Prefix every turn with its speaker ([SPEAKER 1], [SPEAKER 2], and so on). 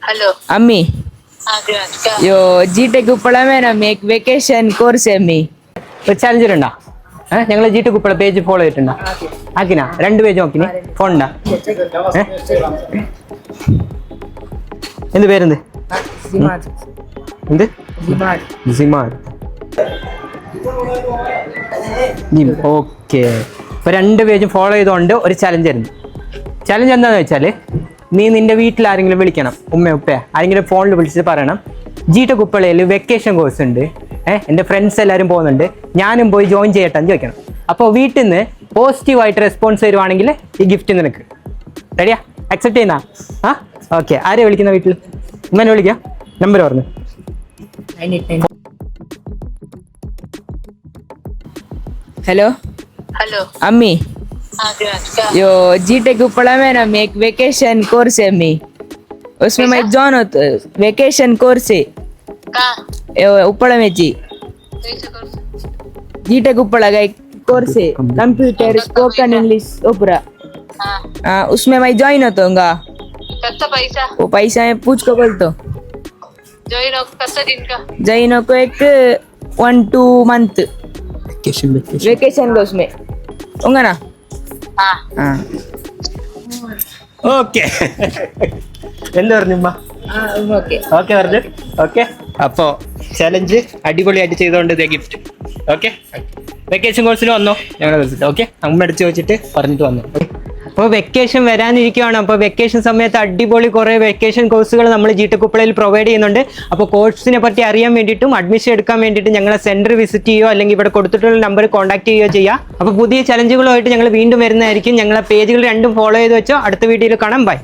[SPEAKER 1] Hello
[SPEAKER 2] अम्मी
[SPEAKER 1] क्या
[SPEAKER 2] यो जीटेक ഉപ്പള മേനം एक वेकेशन कोर्स अम्मी
[SPEAKER 3] ഒരു ചാലഞ്ചർ ഉണ്ടോ? ഞങ്ങൾ ജി ടി കുപ്പള പേജ് ഫോളോ ചെയ്തിട്ടുണ്ടോ? ആക്കിനാ 2 പേജ് നോക്കിനി ഫോൺ ഉണ്ടാ? എന്ത് പേരെന്ത്? എന്ത്? ജിമാദ്. ഓക്കെ. ഇപ്പൊ 2 പേജും ഫോളോ ചെയ്തുകൊണ്ട് ഒരു ചലഞ്ച് ആയിരുന്നു. ചലഞ്ച് എന്താണെന്ന് വെച്ചാൽ നീ നിന്റെ വീട്ടിൽ ആരെങ്കിലും വിളിക്കണം, ഉമ്മയോ ഉപ്പയോ ആരെങ്കിലും ഫോണിൽ വിളിച്ചിട്ട് പറയണം ജി ടി കുപ്പളയിൽ വെക്കേഷൻ കോഴ്സ് ഉണ്ട്, എൻ്റെ ഫ്രണ്ട്സ് എല്ലാവരും പോകുന്നുണ്ട്, ഞാനും പോയി ജോയിൻ ചെയ്യട്ടെന്ന് ചോദിക്കണം. അപ്പോൾ വീട്ടിൽ നിന്ന് പോസിറ്റീവായിട്ട് റെസ്പോൺസ് തരുവാണെങ്കിൽ ഈ ഗിഫ്റ്റ് നിനക്ക്. റെഡിയാ? അക്സെപ്റ്റ് ചെയ്യുന്ന? ആ ഓക്കെ. ആരെയാണ് വിളിക്കുന്ന വീട്ടിൽ? ഉമ്മനെ വിളിക്കാം. നമ്പർ പറഞ്ഞു.
[SPEAKER 2] हेलो
[SPEAKER 1] हेलो
[SPEAKER 2] अम्मी
[SPEAKER 1] क्या
[SPEAKER 2] यो जीटेक उप्पड़ा मेनम एक वेकेशन कोर्स है अम्मी, उसमें मैं जॉइन होता वेकेशन कोर्स है
[SPEAKER 1] कहाँ
[SPEAKER 2] उप्पड़ा में जी
[SPEAKER 1] कैसे कर
[SPEAKER 2] जीटेक उप्पड़ा का एक कोर्स है कंप्यूटर स्पोकन इंग्लिश ओपरा।
[SPEAKER 1] हाँ
[SPEAKER 2] उसमें मैं जॉइन होता
[SPEAKER 1] कितना पैसा
[SPEAKER 2] वो पैसा मैं पूछ को बोल तो
[SPEAKER 1] जॉइन हो कितना दिन का
[SPEAKER 2] जॉइन को एक 1-2 मंथ वेकेशन को उसमें होगा ना?
[SPEAKER 1] हाँ
[SPEAKER 2] हाँ
[SPEAKER 3] ഓക്കെ. എന്ത് പറഞ്ഞു ഉമ്മ?
[SPEAKER 2] ओके
[SPEAKER 3] ഓക്കെ പറഞ്ഞു. ഓക്കെ. അപ്പോൾ ചലഞ്ച് അടിപൊളിയായിട്ട് ചെയ്തുകൊണ്ട് ഇതേ ഗിഫ്റ്റ്. ഓക്കെ. വെക്കേഷൻ കോഴ്സിന് വന്നോ ഞങ്ങളെ വിളിച്ചിട്ട്? ഓക്കെ. അമ്മ അടിച്ച് വെച്ചിട്ട് പറഞ്ഞിട്ട് വന്നു. അപ്പോൾ വെക്കേഷൻ വരാനിരിക്കുകയാണ്. അപ്പോൾ വെക്കേഷൻ സമയത്ത് അടിപൊളി കുറേ വെക്കേഷൻ കോഴ്സുകൾ നമ്മൾ ജി ടി കുപ്പളയിൽ പ്രൊവൈഡ് ചെയ്യുന്നുണ്ട്. അപ്പോൾ കോഴ്സിനെ പറ്റി അറിയാൻ വേണ്ടിയിട്ടും അഡ്മിഷൻ എടുക്കാൻ വേണ്ടിയിട്ടും ഞങ്ങളെ സെൻറ്റർ വിസിറ്റ് ചെയ്യുകയോ അല്ലെങ്കിൽ ഇവിടെ കൊടുത്തിട്ടുള്ള നമ്പർ കോൺടാക്ട് ചെയ്യുകയോ ചെയ്യുക. അപ്പോൾ പുതിയ ചലഞ്ചുകളുമായിട്ട് ഞങ്ങൾ വീണ്ടും വരുന്നതായിരിക്കും. ഞങ്ങളെ പേജുകൾ രണ്ടും ഫോളോ ചെയ്ത് വെച്ചോ. അടുത്ത വീഡിയോയിൽ കാണാം. ബൈ.